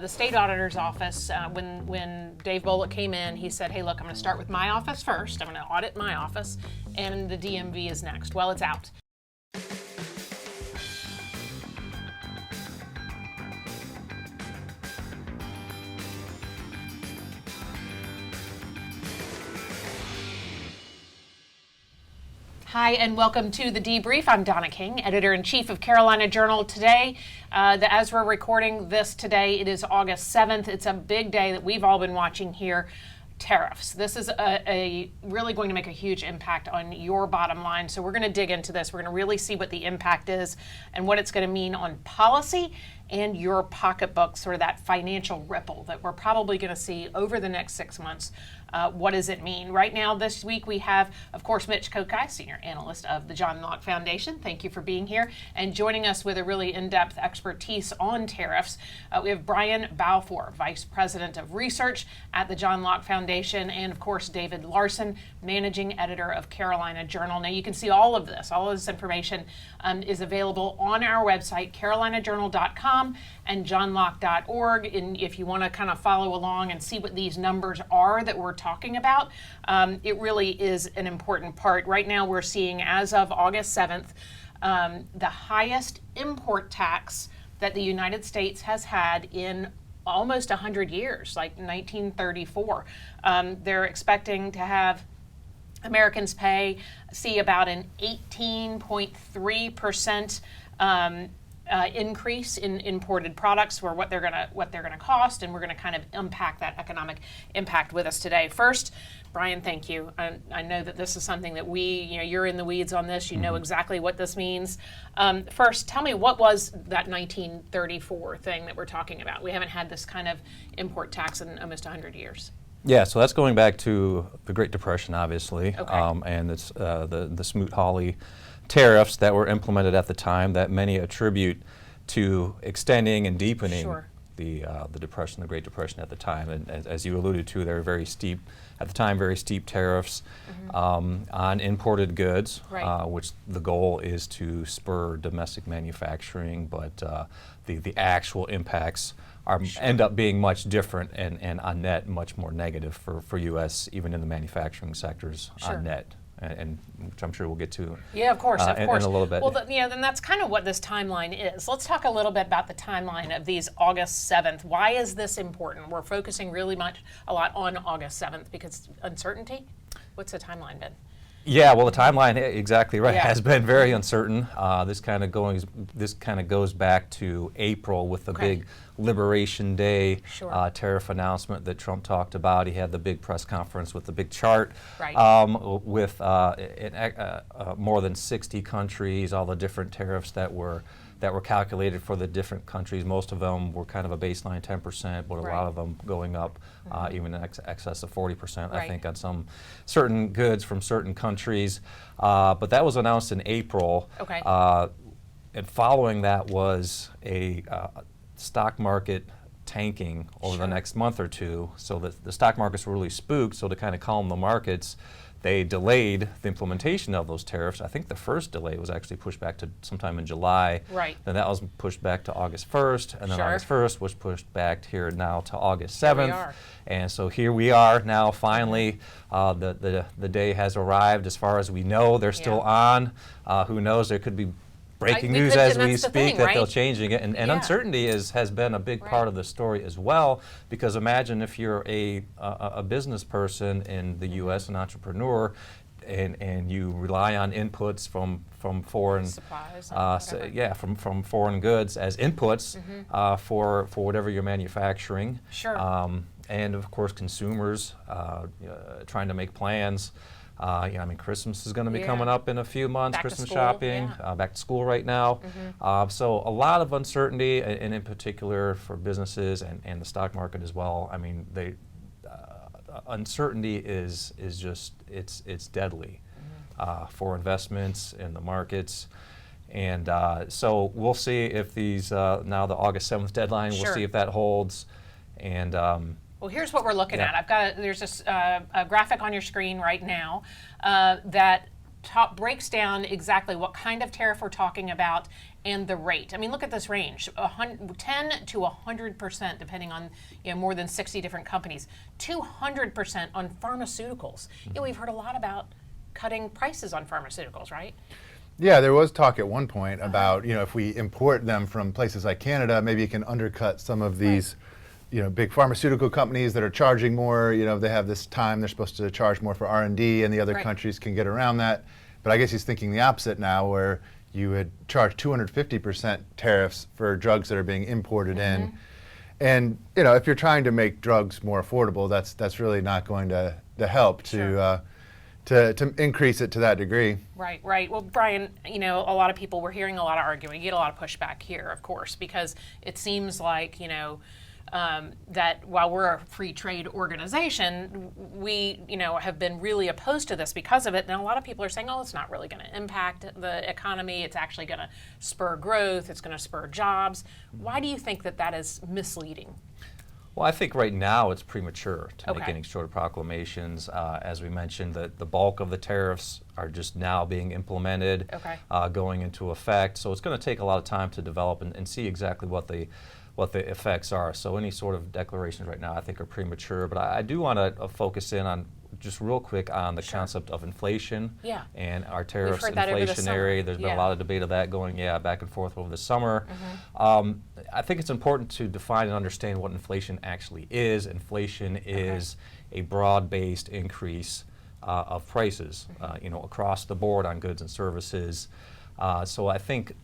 The state auditor's office, when Dave Bullock came in, he said, hey, look, I'm going to start with my office first. I'm going to audit my office, and the DMV is next. Well, it's out. Hi, and welcome to the Debrief. I'm Donna King, Editor-in-Chief of Carolina Journal. Today, as we're recording this today, it is August 7th. It's a big day that we've all been watching here. Tariffs. This is really going to make a huge impact on your bottom line. So we're going to dig into this. We're going to really see what the impact is and what it's going to mean on policy and your pocketbook, sort of that financial ripple that we're probably going to see over the next 6 months. What does it mean? Right now, this week, we have, of course, Mitch Kokai, Senior Analyst of the John Locke Foundation. Thank you for being here. And joining us with a really in-depth expertise on tariffs, we have Brian Balfour, Vice President of Research at the John Locke Foundation, and, of course, David Larson, Managing Editor of Carolina Journal. Now, you can see all of this information is available on our website, carolinajournal.com and johnlocke.org. And if you want to kind of follow along and see what these numbers are that we're talking about, it really is an important part. Right now we're seeing, as of August 7th, the highest import tax that the United States has had in almost 100 years, like 1934. They're expecting to have Americans see about an 18.3% increase in imported products for what they're gonna cost, and we're gonna kind of unpack that economic impact with us today. First, Brian, thank you. I know that this is something that you're in the weeds on this. You know exactly what this means. First, tell me, what was that 1934 thing that we're talking about? We haven't had this kind of import tax in almost 100 years. Yeah, so that's going back to the Great Depression, obviously, okay. And it's the Smoot-Hawley tariffs that were implemented at the time that many attribute to extending and deepening Sure. the Depression, the Great Depression at the time. And as you alluded to, they were very steep, at the time, very steep tariffs on imported goods, right. Which the goal is to spur domestic manufacturing, but the actual impacts Sure. end up being much different and on net much more negative for U.S., even in the manufacturing sectors. Sure. On net. And which I'm sure we'll get to. Yeah, of course. In a little bit. Well, then that's kind of what this timeline is. Let's talk a little bit about the timeline of these August 7th. Why is this important? We're focusing really a lot on August 7th because uncertainty. What's the timeline been? Yeah, well, the timeline, exactly right, Yeah. has been very uncertain. This kind of goes back to April with the big Liberation Day Sure. tariff announcement that Trump talked about. He had the big press conference with the big chart, right. With more than 60 countries, all the different tariffs that were calculated for the different countries. Most of them were kind of a baseline 10%, but a Right. lot of them going up even in excess of 40%, Right. I think, on some certain goods from certain countries. But that was announced in April. Okay. And following that was a stock market tanking over Sure. the next month or two. So the stock markets were really spooked, so to kind of calm the markets, they delayed the implementation of those tariffs. I think the first delay was actually pushed back to sometime in July. Right. Then that was pushed back to August 1st, and then Sure. August 1st was pushed back here now to August 7th. Here we are. And so here we are now, finally. The day has arrived. As far as we know, they're still on. Who knows, there could be breaking news as we speak that they're changing it. And Yeah. uncertainty has been a big part of the story as well, because imagine if you're a business person in the U.S., an entrepreneur, and you rely on inputs from foreign supplies, from foreign goods as inputs for whatever you're manufacturing. Sure. And of course, consumers trying to make plans. Christmas is going to be coming up in a few months. Back to Christmas school, shopping, back to school right now. So a lot of uncertainty, and in particular for businesses and the stock market as well. I mean, uncertainty is just it's deadly for investments in the markets. And so we'll see if these now the August 7th deadline. Sure. We'll see if that holds. And well, here's what we're looking at. There's a graphic on your screen right now that breaks down exactly what kind of tariff we're talking about and the rate. I mean, look at this range: 10 to 100%, depending on more than 60 different companies. 200% on pharmaceuticals. We've heard a lot about cutting prices on pharmaceuticals, right? Yeah, there was talk at one point about if we import them from places like Canada, maybe it can undercut some of these. Big pharmaceutical companies that are charging more, they have this time they're supposed to charge more for R&D, and the other countries can get around that. But I guess he's thinking the opposite now, where you would charge 250% tariffs for drugs that are being imported in. And, if you're trying to make drugs more affordable, that's really not going to help to increase it to that degree. Right. Well, Brian, a lot of people, we're hearing a lot of arguing. You get a lot of pushback here, of course, because it seems like, that while we're a free trade organization, we, have been really opposed to this because of it. And a lot of people are saying, oh, it's not really going to impact the economy. It's actually going to spur growth. It's going to spur jobs. Why do you think that is misleading? Well, I think right now it's premature to make any sort of proclamations. As we mentioned, the bulk of the tariffs are just now being implemented, going into effect. So it's going to take a lot of time to develop and see exactly what the effects are. So any sort of declarations right now I think are premature. But I do want to focus in on just real quick on the concept of inflation and our tariffs inflationary. There's been a lot of debate of that going back and forth over the summer. I think it's important to define and understand what inflation actually is. Inflation is a broad-based increase of prices, across the board on goods and services. So I think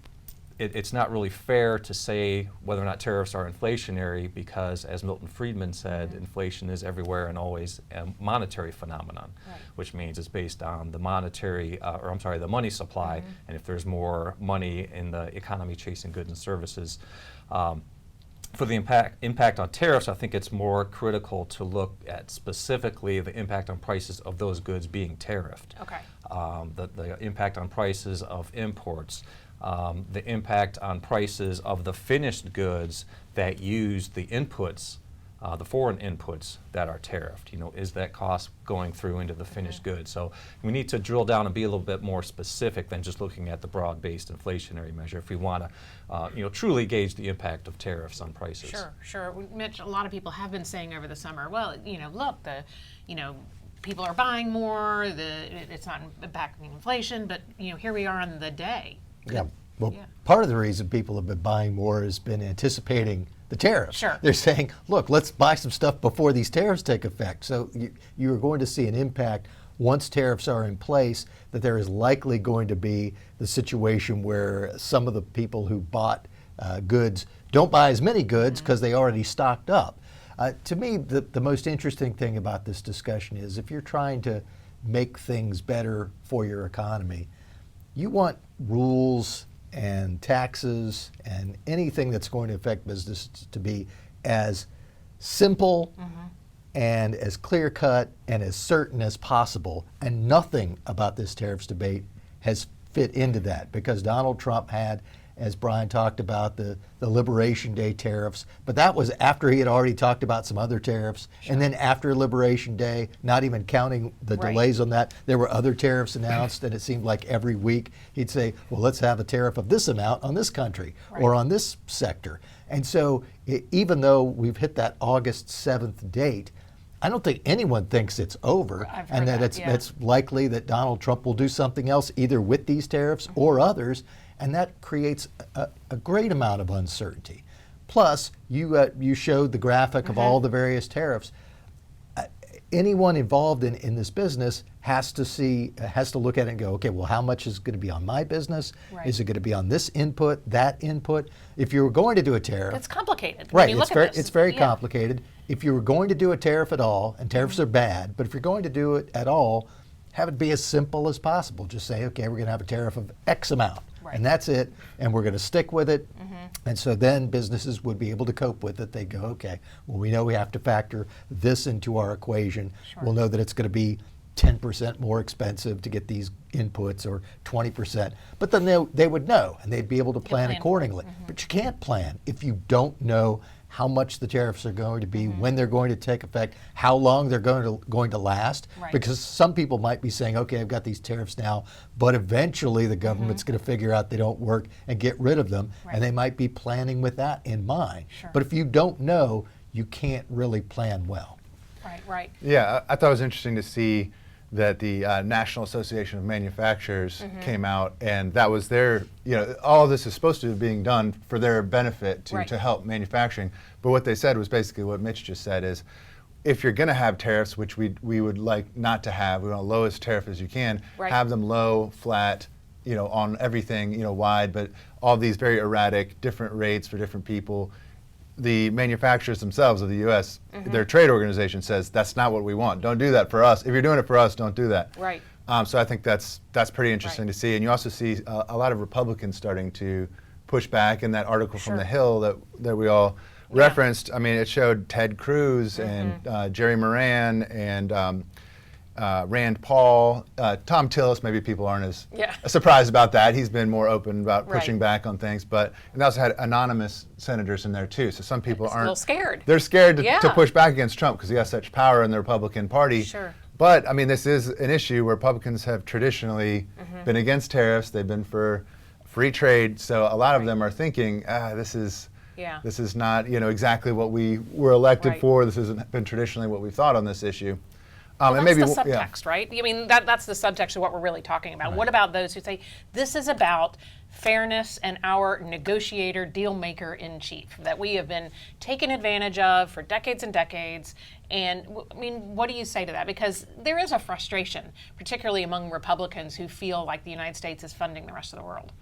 it's not really fair to say whether or not tariffs are inflationary, because, as Milton Friedman said, inflation is everywhere and always a monetary phenomenon, which means it's based on the the money supply, and if there's more money in the economy chasing goods and services. For the impact on tariffs, I think it's more critical to look at specifically the impact on prices of those goods being tariffed. The impact on prices of imports. The impact on prices of the finished goods that use the inputs, the foreign inputs that are tariffed. Is that cost going through into the finished goods? So we need to drill down and be a little bit more specific than just looking at the broad-based inflationary measure if we want to, truly gauge the impact of tariffs on prices. Sure. Mitch, a lot of people have been saying over the summer, well, look, people are buying more. It's not impacting inflation, but here we are on the day. Part of the reason people have been buying more has been anticipating the tariffs. They're saying, look, let's buy some stuff before these tariffs take effect. So you are going to see an impact once tariffs are in place, that there is likely going to be the situation where some of the people who bought goods don't buy as many goods because they already stocked up. To me, the most interesting thing about this discussion is if you're trying to make things better for your economy, you want rules and taxes and anything that's going to affect business to be as simple and as clear-cut and as certain as possible. And nothing about this tariffs debate has fit into that, because Donald Trump had, as Brian talked about, the Liberation Day tariffs, but that was after he had already talked about some other tariffs. And then after Liberation Day, not even counting the delays on that, there were other tariffs announced, and it seemed like every week he'd say, well, let's have a tariff of this amount on this country or on this sector. And so even though we've hit that August 7th date, I don't think anyone thinks it's over, and that it's likely that Donald Trump will do something else either with these tariffs or others. And that creates a great amount of uncertainty. Plus, you showed the graphic of all the various tariffs. Anyone involved in this business has to look at it and go, okay, well, how much is going to be on my business? Is it going to be on this input, that input? If you were going to do a tariff, it's complicated. Right, it's very complicated. If you were going to do a tariff at all, and tariffs are bad, but if you're going to do it at all, have it be as simple as possible. Just say, okay, we're going to have a tariff of X amount. And that's it, and we're going to stick with it. And so then businesses would be able to cope with it. They go, okay, well, we know we have to factor this into our equation. We'll know that it's going to be 10% more expensive to get these inputs, or 20%. But then they would know, and they'd be able to plan accordingly. But you can't plan if you don't know how much the tariffs are going to be, when they're going to take effect, how long they're going to last. Right. Because some people might be saying, okay, I've got these tariffs now, but eventually the government's going to figure out they don't work and get rid of them, and they might be planning with that in mind. Sure. But if you don't know, you can't really plan well. Right, right. Yeah, I thought it was interesting to see that the National Association of Manufacturers came out, and that was their, all of this is supposed to be being done for their benefit to help manufacturing. But what they said was basically what Mitch just said is, if you're going to have tariffs, which we would like not to have, we want the lowest tariff as you can, have them low, flat, on everything, wide, but all these very erratic, different rates for different people. The manufacturers themselves of the U.S., their trade organization says that's not what we want. Don't do that for us. If you're doing it for us, don't do that. Right. So I think that's pretty interesting to see. And you also see a lot of Republicans starting to push back. In that article from The Hill that we all referenced, I mean, it showed Ted Cruz and Jerry Moran and Rand Paul, Tom Tillis. Maybe people aren't as surprised about that. He's been more open about pushing back on things. But and they also had anonymous senators in there too. So some people aren't. A little scared. They're scared to push back against Trump because he has such power in the Republican Party. Sure. But I mean, this is an issue where Republicans have traditionally been against tariffs. They've been for free trade. So a lot of them are thinking, this is not exactly what we were elected for. This hasn't been traditionally what we thought on this issue. Well, and that's the subtext, right? I mean, that's the subtext of what we're really talking about. What about those who say, this is about fairness and our negotiator, deal maker in chief, that we have been taken advantage of for decades and decades? And I mean, what do you say to that? Because there is a frustration, particularly among Republicans who feel like the United States is funding the rest of the world.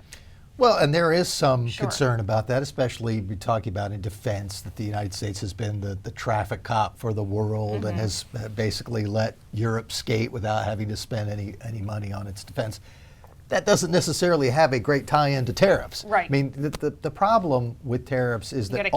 Well, and there is some concern about that, especially we're talking about in defense, that the United States has been the traffic cop for the world and has basically let Europe skate without having to spend any money on its defense. That doesn't necessarily have a great tie-in to tariffs. Right. I mean, the problem with tariffs is that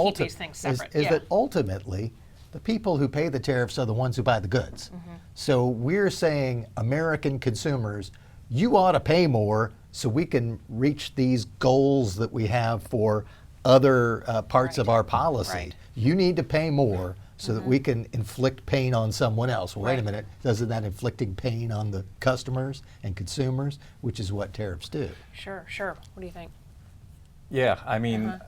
ultimately the people who pay the tariffs are the ones who buy the goods. So we're saying, American consumers, you ought to pay more so we can reach these goals that we have for other parts of our policy. You need to pay more so that we can inflict pain on someone else. Well, wait a minute, doesn't that inflicting pain on the customers and consumers, which is what tariffs do? Sure, sure. What do you think? Yeah, I mean,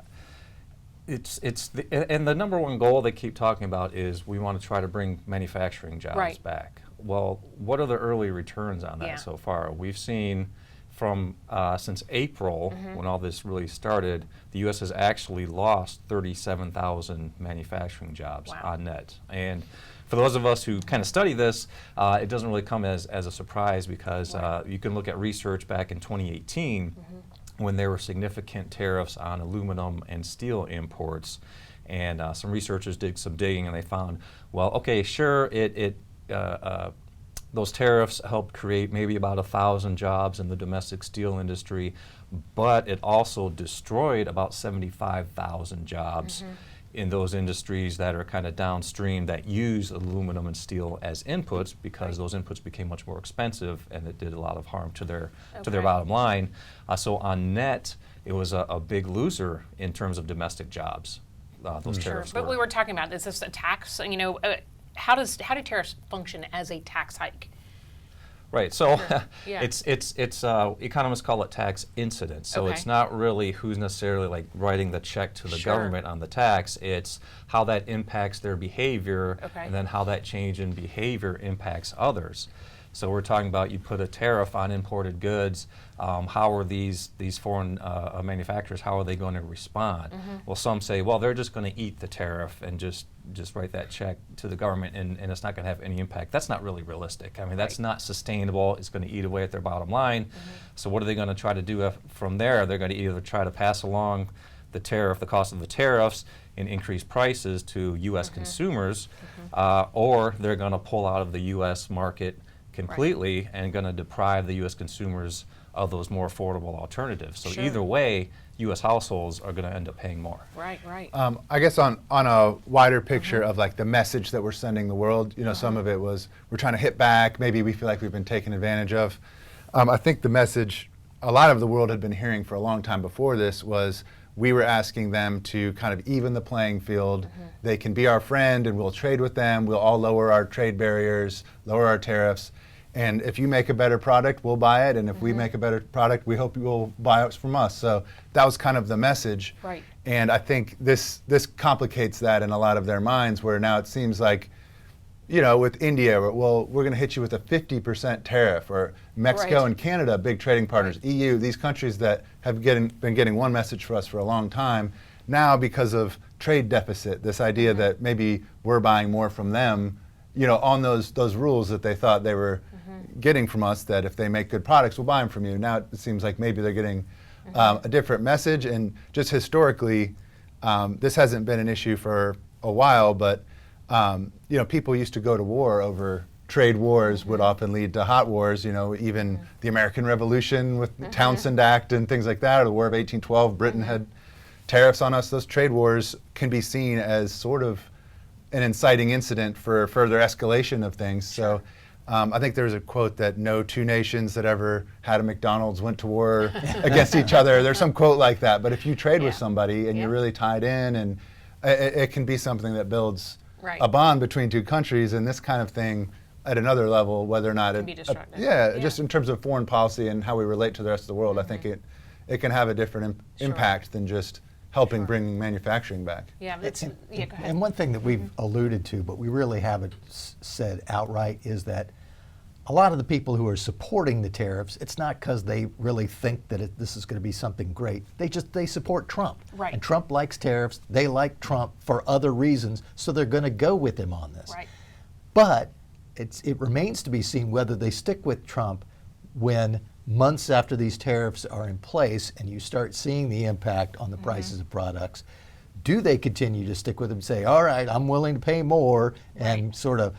and the number one goal they keep talking about is we want to try to bring manufacturing jobs back. Well, what are the early returns on that so far? We've seen from since April, when all this really started, the U.S. has actually lost 37,000 manufacturing jobs on net. And for those of us who kind of study this, it doesn't really come as a surprise because you can look at research back in 2018 when there were significant tariffs on aluminum and steel imports. And some researchers did some digging and they found, well, okay, sure, those tariffs helped create maybe about 1,000 jobs in the domestic steel industry, but it also destroyed about 75,000 jobs in those industries that are kind of downstream that use aluminum and steel as inputs because those inputs became much more expensive and it did a lot of harm to their bottom line. So on net, it was a big loser in terms of domestic jobs. Those tariffs. But we were talking about, is this a tax? How do tariffs function as a tax hike? Right. So it's economists call it tax incidence. So it's not really who's necessarily like writing the check to the government on the tax. It's how that impacts their behavior and then how that change in behavior impacts others. So we're talking about you put a tariff on imported goods. How are these foreign manufacturers, how are they going to respond? Well, some say, well, they're just going to eat the tariff and just write that check to the government and it's not going to have any impact. That's not really realistic. I mean, that's not sustainable. It's going to eat away at their bottom line. So what are they going to try to do from there? They're going to either try to pass along the cost of the tariffs and increase prices to U.S. consumers, or they're going to pull out of the U.S. market completely and going to deprive the U.S. consumers of those more affordable alternatives. So either way, U.S. households are going to end up paying more. Right, right. I guess on a wider picture of like the message that we're sending the world, some of it was we're trying to hit back. Maybe we feel like we've been taken advantage of. I think the message a lot of the world had been hearing for a long time before this was we were asking them to kind of even the playing field. They can be our friend and we'll trade with them. We'll all lower our trade barriers, lower our tariffs. And if you make a better product, we'll buy it. And if we make a better product, we hope you will buy it from us. So that was kind of the message. Right. And I think this complicates that in a lot of their minds, where now it seems like, you know, with India, well, we're going to hit you with a 50% tariff, or Mexico and Canada, big trading partners, EU, these countries that have been getting one message for us for a long time. Now, because of trade deficit, this idea that maybe we're buying more from them, you know, on those rules that they thought they were getting from us, that if they make good products, we'll buy them from you. Now it seems like maybe they're getting a different message. And just historically, this hasn't been an issue for a while, but you know, people used to go to war over trade wars, would often lead to hot wars. You know, even the American Revolution with the Townsend Act and things like that, or the War of 1812, Britain had tariffs on us. Those trade wars can be seen as sort of an inciting incident for further escalation of things. So I think there's a quote that no two nations that ever had a McDonald's went to war against each other. There's some quote like that. But if you trade with somebody and you're really tied in, and it can be something that builds a bond between two countries, and this kind of thing at another level, whether or not it can be destructive. Just in terms of foreign policy and how we relate to the rest of the world, I think it can have a different impact than just helping bring manufacturing back. Yeah, go ahead. And one thing that we've alluded to, but we really haven't said outright, is that a lot of the people who are supporting the tariffs, it's not because they really think that this is going to be something great. They support Trump. Right. And Trump likes tariffs. They like Trump for other reasons, so they're going to go with him on this. Right. But it remains to be seen whether they stick with Trump when months after these tariffs are in place and you start seeing the impact on the prices of products. Do they continue to stick with him and say, all right, I'm willing to pay more and sort of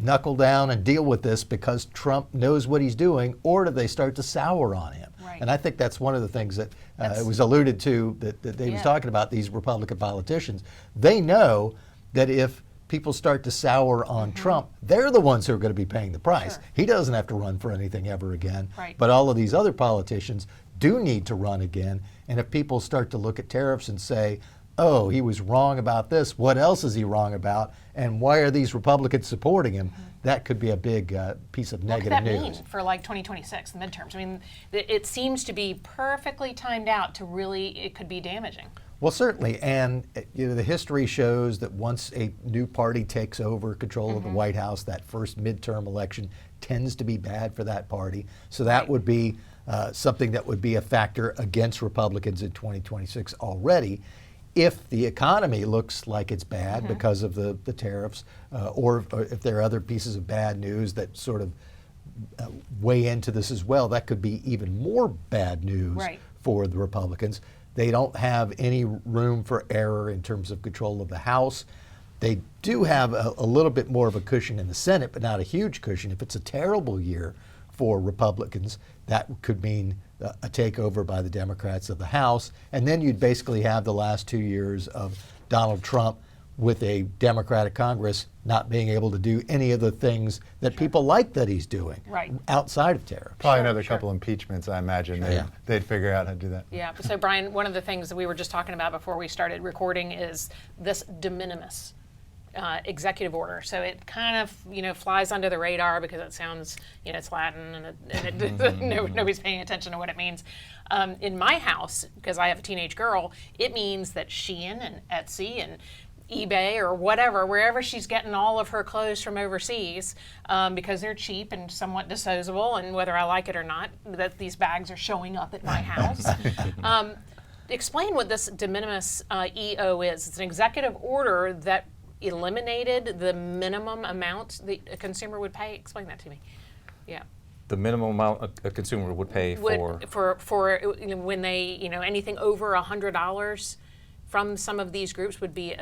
knuckle down and deal with this because Trump knows what he's doing, or do they start to sour on him? Right. And I think that's one of the things that it was alluded to that they was talking about, these Republican politicians. They know that if people start to sour on Trump, they're the ones who are going to be paying the price. Sure. He doesn't have to run for anything ever again. Right. But all of these other politicians do need to run again. And if people start to look at tariffs and say, oh, he was wrong about this, what else is he wrong about? And why are these Republicans supporting him? That could be a big piece of negative news. What could news. that mean for like 2026, the midterms? I mean, it seems to be perfectly timed out to really, it could be damaging. Well, certainly, and you know, the history shows that once a new party takes over control of the White House, that first midterm election tends to be bad for that party. So that would be something that would be a factor against Republicans in 2026 already. If the economy looks like it's bad because of the tariffs, or if there are other pieces of bad news that sort of weigh into this as well, that could be even more bad news for the Republicans. They don't have any room for error in terms of control of the House. They do have a little bit more of a cushion in the Senate, but not a huge cushion. If it's a terrible year for Republicans, that could mean a takeover by the Democrats of the House. And then you'd basically have the last 2 years of Donald Trump with a Democratic Congress not being able to do any of the things that people like that he's doing outside of tariffs. Probably another couple impeachments, I imagine. They'd figure out how to do that. Yeah. So, Brian, one of the things that we were just talking about before we started recording is this de minimis executive order. So it kind of, flies under the radar because it sounds, it's Latin and nobody's paying attention to what it means. In my house, because I have a teenage girl, it means that Shein and Etsy and eBay or whatever, wherever she's getting all of her clothes from overseas, because they're cheap and somewhat disposable, and whether I like it or not, that these bags are showing up at my house. Explain what this de minimis EO is. It's an executive order that eliminated the minimum amount that a consumer would pay. Explain that to me. Yeah. The minimum amount a consumer would pay for when they, anything over $100 from some of these groups would be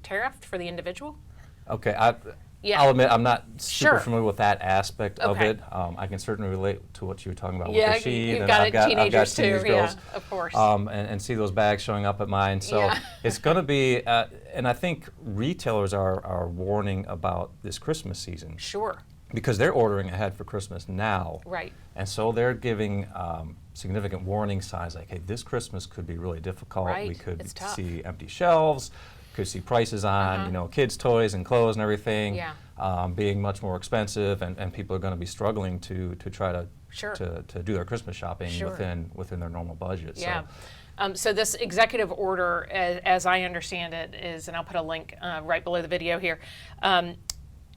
tariffed for the individual. Okay, I'll admit I'm not super familiar with that aspect of it. I can certainly relate to what you were talking about with the sheet. You've got teenagers too, girls, of course. And see those bags showing up at mine. So it's going to be, and I think retailers are warning about this Christmas season. Sure. Because they're ordering ahead for Christmas now. Right. And so they're giving significant warning signs like, hey, this Christmas could be really difficult. Right. We could It's tough. see empty shelves, could see prices on kids' toys and clothes and everything being much more expensive, and people are going to be struggling to try to to do their Christmas shopping within their normal budget. Yeah. So this executive order, as I understand it, is, and I'll put a link right below the video here,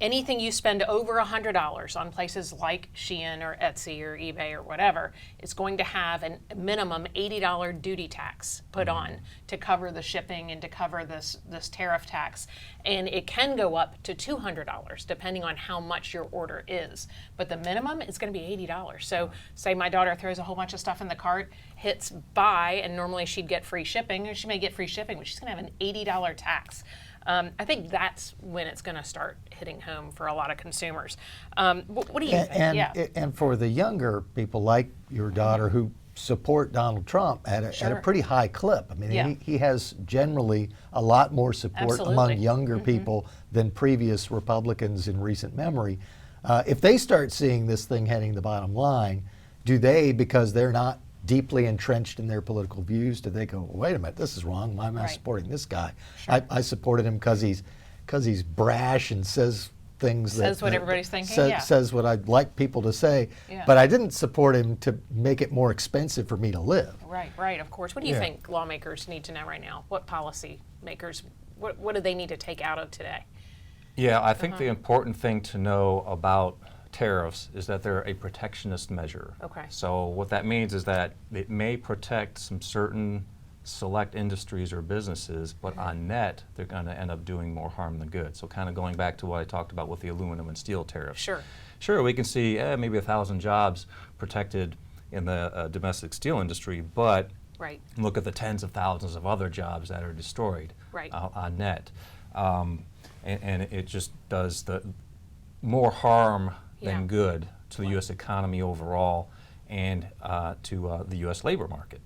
anything you spend over $100 on places like Shein or Etsy or eBay or whatever is going to have a minimum $80 duty tax put on to cover the shipping and to cover this tariff tax. And it can go up to $200 depending on how much your order is. But the minimum is going to be $80. So say my daughter throws a whole bunch of stuff in the cart, hits buy, and normally she'd get free shipping, or she may get free shipping, but she's going to have an $80 tax. I think that's when it's going to start hitting home for a lot of consumers. What do you think? And for the younger people like your daughter who support Donald Trump at a pretty high clip. I mean, he has generally a lot more support among younger people than previous Republicans in recent memory. If they start seeing this thing heading the bottom line, do they, because they're not deeply entrenched in their political views, do they go, well, wait a minute, this is wrong, why am I supporting this guy? I supported him because he's brash and says things says what everybody's thinking, says what I'd like people to say, but I didn't support him to make it more expensive for me to live. Right, of course. What do you think lawmakers need to know right now? What policy makers, what do they need to take out of today? Yeah, I think the important thing to know about tariffs is that they're a protectionist measure. Okay. So what that means is that it may protect some certain select industries or businesses, but on net, they're going to end up doing more harm than good. So kind of going back to what I talked about with the aluminum and steel tariffs. Sure, we can see maybe 1,000 jobs protected in the domestic steel industry, but look at the tens of thousands of other jobs that are destroyed on net. And it just does the more harm than good to the U.S. economy overall and to the U.S. labor market.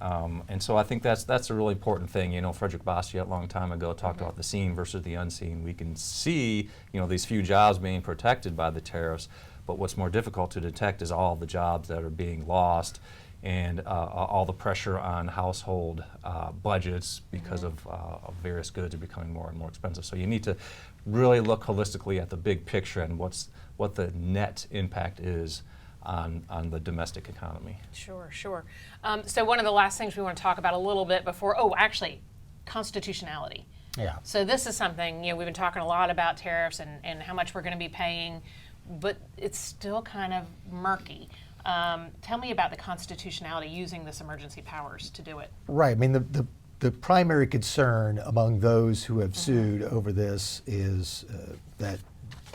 And so I think that's a really important thing. You know, Frederick Bastiat a long time ago talked about the seen versus the unseen. We can see, these few jobs being protected by the tariffs, but what's more difficult to detect is all the jobs that are being lost and all the pressure on household budgets because of various goods are becoming more and more expensive. So you need to really look holistically at the big picture and what the net impact is on the domestic economy. Sure. So one of the last things we want to talk about a little bit before, actually, constitutionality. So this is something, we've been talking a lot about tariffs and how much we're going to be paying, but it's still kind of murky. Tell me about the constitutionality using this emergency powers to do it. Right. I mean, the primary concern among those who have sued over this is that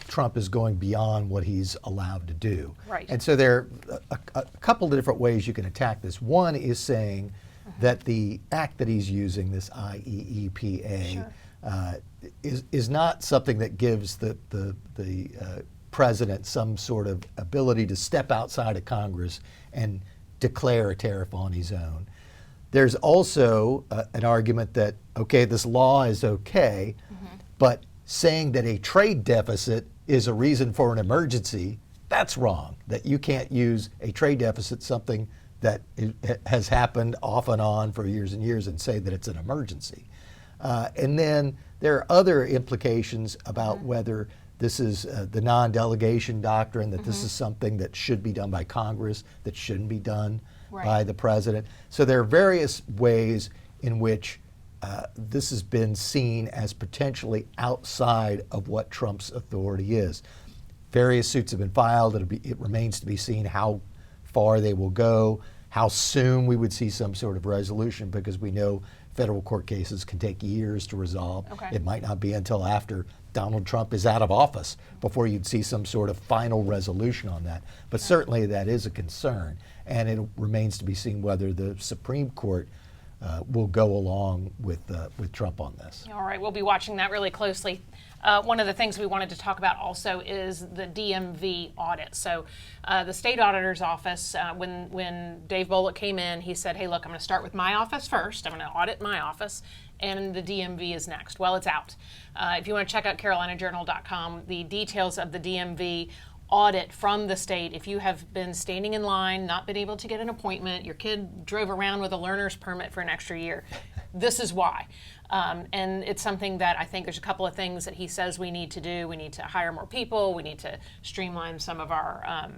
Trump is going beyond what he's allowed to do. And so there are a couple of different ways you can attack this. One is saying that the act that he's using, this IEEPA, is not something that gives the president some sort of ability to step outside of Congress and declare a tariff on his own. There's also an argument that, okay, this law is okay, but saying that a trade deficit is a reason for an emergency, that's wrong. That you can't use a trade deficit, something that has happened off and on for years and years, and say that it's an emergency. And then there are other implications about whether this is the non-delegation doctrine, that this is something that should be done by Congress, that shouldn't be done by the president. So there are various ways in which this has been seen as potentially outside of what Trump's authority is. Various suits have been filed. It remains to be seen how far they will go, how soon we would see some sort of resolution, because we know federal court cases can take years to resolve. It might not be until after Donald Trump is out of office before you'd see some sort of final resolution on that. But certainly that is a concern, and it remains to be seen whether the Supreme Court will go along with Trump on this. All right, we'll be watching that really closely. One of the things we wanted to talk about also is the DMV audit. So the state auditor's office, when Dave Bullock came in, he said, hey, look, I'm going to start with my office first. I'm going to audit my office, and the DMV is next. Well, it's out. If you want to check out CarolinaJournal.com, the details of the DMV audit from the state if you have been standing in line, not been able to get an appointment, your kid drove around with a learner's permit for an extra year. This is why. And it's something that I think there's a couple of things that he says we need to do. We need to hire more people. We need to streamline some of our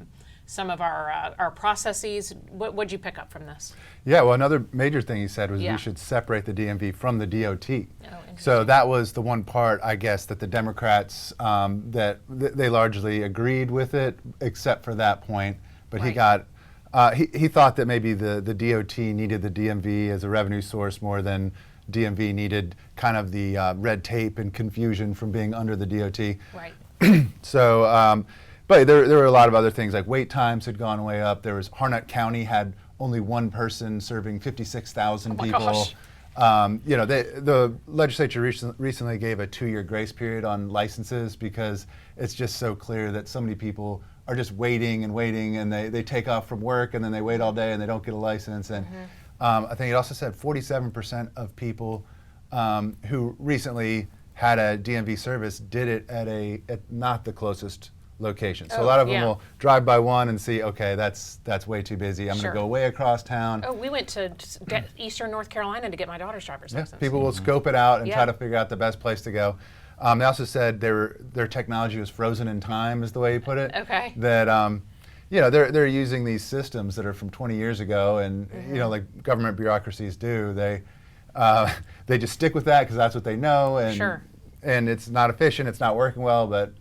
processes. What'd you pick up from this? Yeah, well, another major thing he said was Yeah. we should separate the DMV from the DOT. Oh, So that was the one part, I guess, that the Democrats, they largely agreed with it, except for that point. But he Right. got, he thought that maybe the DOT needed the DMV as a revenue source more than DMV needed kind of the red tape and confusion from being under the DOT. Right. So, but there were a lot of other things, like wait times had gone way up. There was Harnett County had only one person serving 56,000 Oh my people. gosh. You know, the legislature recently gave a 2-year grace period on licenses because it's just so clear that so many people are just waiting and waiting, and they take off from work and then they wait all day and they don't get a license. And I think it also said 47% of people who recently had a DMV service did it at not the closest location. So a lot of them will drive by one and see, okay, that's way too busy. I'm Sure. going to go way across town. Oh, we went to get Eastern North Carolina to get my daughter's driver's Yeah, license. people will scope it out and Yeah. try to figure out the best place to go. They also said their technology was frozen in time, is the way he put it. Okay. That you know, they're using these systems that are from 20 years ago, and you know, like government bureaucracies do. They just stick with that because that's what they know, and Sure. and it's not efficient, it's not working well, but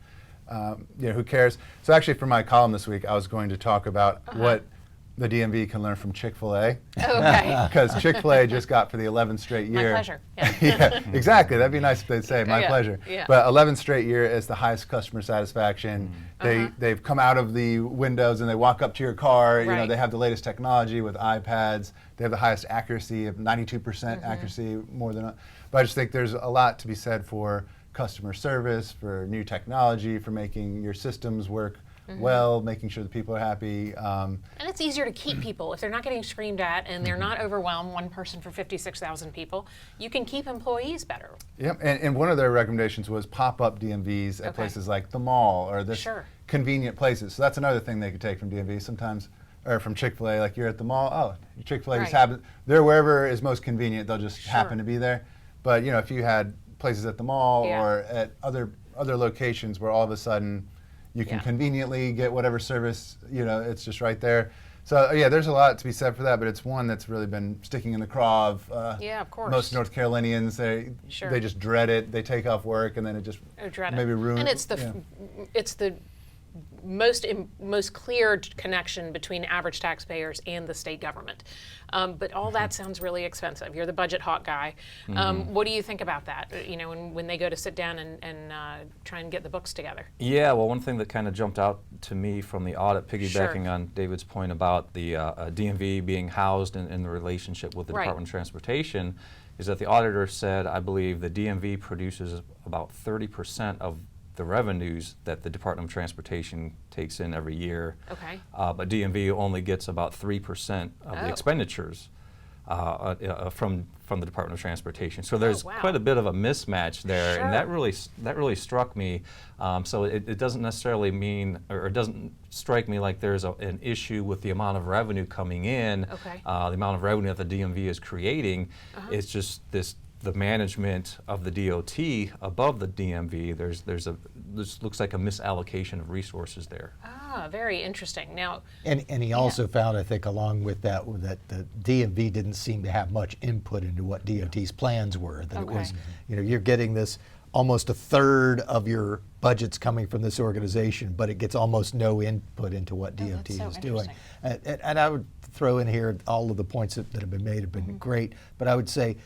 you know, who cares? So actually, for my column this week, I was going to talk about what the DMV can learn from Chick-fil-A. Okay. Because Chick-fil-A just got for the 11th straight My year. pleasure. Yeah. Yeah, exactly. That'd be nice if they'd say, my Yeah, pleasure. yeah. But 11th straight year is the highest customer satisfaction. They've come out of the windows and they walk up to your car. You know, Right. they have the latest technology with iPads. They have the highest accuracy of 92% accuracy, more than. But I just think there's a lot to be said for customer service, for new technology, for making your systems work well, making sure that people are happy. And it's easier to keep people if they're not getting screamed at and they're not overwhelmed, one person for 56,000 people. You can keep employees better. Yep, and one of their recommendations was pop-up DMVs at Okay. places like the mall or this Sure. convenient places. So that's another thing they could take from DMV sometimes, or from Chick-fil-A. Like you're at the mall, Chick-fil-A just Right. happens. They're wherever is most convenient. They'll just Sure. happen to be there. But you know, if you had places at the mall Yeah. or at other locations where all of a sudden you can Yeah. conveniently get whatever service, you know, it's just right there. So yeah, there's a lot to be said for that, but it's one that's really been sticking in the craw of Yeah, of course. most North Carolinians. Sure. They just dread it. They take off work and then it just Dread it. maybe ruins. And it's the most clear connection between average taxpayers and the state government. But all that sounds really expensive. You're the budget hawk guy. What do you think about that? You know, when they go to sit down and try and get the books together. Yeah, well, one thing that kind of jumped out to me from the audit, piggybacking Sure. on David's point about the DMV being housed in the relationship with the Right. Department of Transportation, is that the auditor said, I believe the DMV produces about 30% of the revenues that the Department of Transportation takes in every year. Okay. But DMV only gets about 3% of the Oh. expenditures from the Department of Transportation. So there's wow. quite a bit of a mismatch there, Sure. and that really struck me. So it doesn't necessarily mean, or it doesn't strike me like there's an issue with the amount of revenue coming in, Okay. the amount of revenue that the DMV is creating. It's just the management of the DOT above the DMV. This looks like a misallocation of resources there. Ah, very interesting. Now, And he also found, I think, along with that the DMV didn't seem to have much input into what DOT's plans were. That it was, Okay. you know, you're getting this almost a third of your budget's coming from this organization, but it gets almost no input into what DOT that's so is doing. interesting. And I would throw in here all of the points that have been made have been great, but I would say,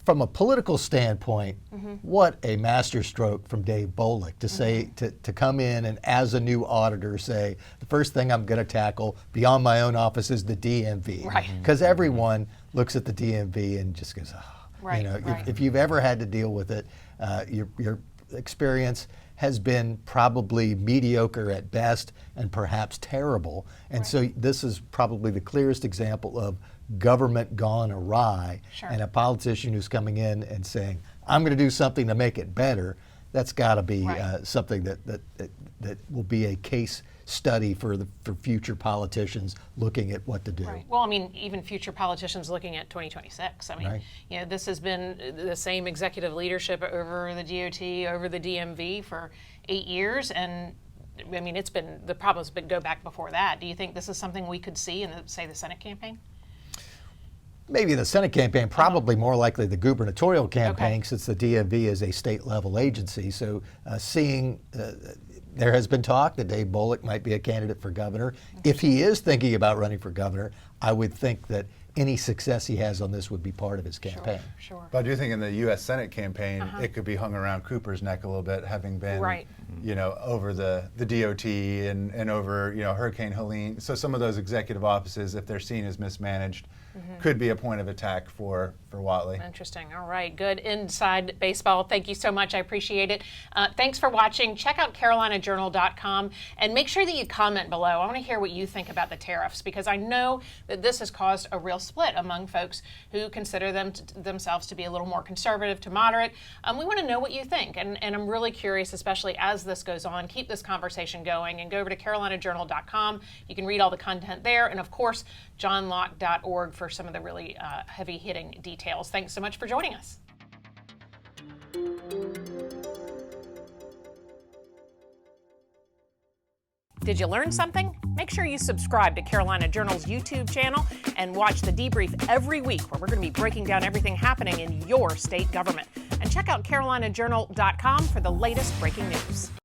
from a political standpoint, what a masterstroke from Dave Bolick to say to come in and as a new auditor say the first thing I'm going to tackle beyond my own office is the DMV, Right. because everyone looks at the DMV and just goes, oh. Right, You know, right. if you've ever had to deal with it, your experience has been probably mediocre at best and perhaps terrible. And so this is probably the clearest example of government gone awry, Sure. and a politician who's coming in and saying, I'm going to do something to make it better. That's got to be Right. something that will be a case study for future politicians looking at what to do. Right. Well, I mean, even future politicians looking at 2026. I mean, Right. you know, this has been the same executive leadership over the DOT, over the DMV for 8 years, and I mean, the problem's been go back before that. Do you think this is something we could see in, say, the Senate campaign? Maybe the Senate campaign, probably more likely the gubernatorial campaign, Okay. since the DMV is a state level agency. So there has been talk that Dave Bullock might be a candidate for governor. If he is thinking about running for governor, I would think that any success he has on this would be part of his campaign. Sure. But I do think in the U.S. Senate campaign, it could be hung around Cooper's neck a little bit, having been, Right. you know, over the DOT and over, you know, Hurricane Helene. So some of those executive offices, if they're seen as mismanaged, could be a point of attack for Whatley. Interesting. All right. Good inside baseball. Thank you so much. I appreciate it. Thanks for watching. Check out CarolinaJournal.com and make sure that you comment below. I want to hear what you think about the tariffs, because I know that this has caused a real split among folks who consider themselves to be a little more conservative to moderate. We want to know what you think, and I'm really curious, especially as this goes on. Keep this conversation going and go over to CarolinaJournal.com. You can read all the content there, and of course, johnlocke.org for some of the really heavy-hitting details. Thanks so much for joining us. Did you learn something? Make sure you subscribe to Carolina Journal's YouTube channel and watch the Debrief every week, where we're going to be breaking down everything happening in your state government. And check out CarolinaJournal.com for the latest breaking news.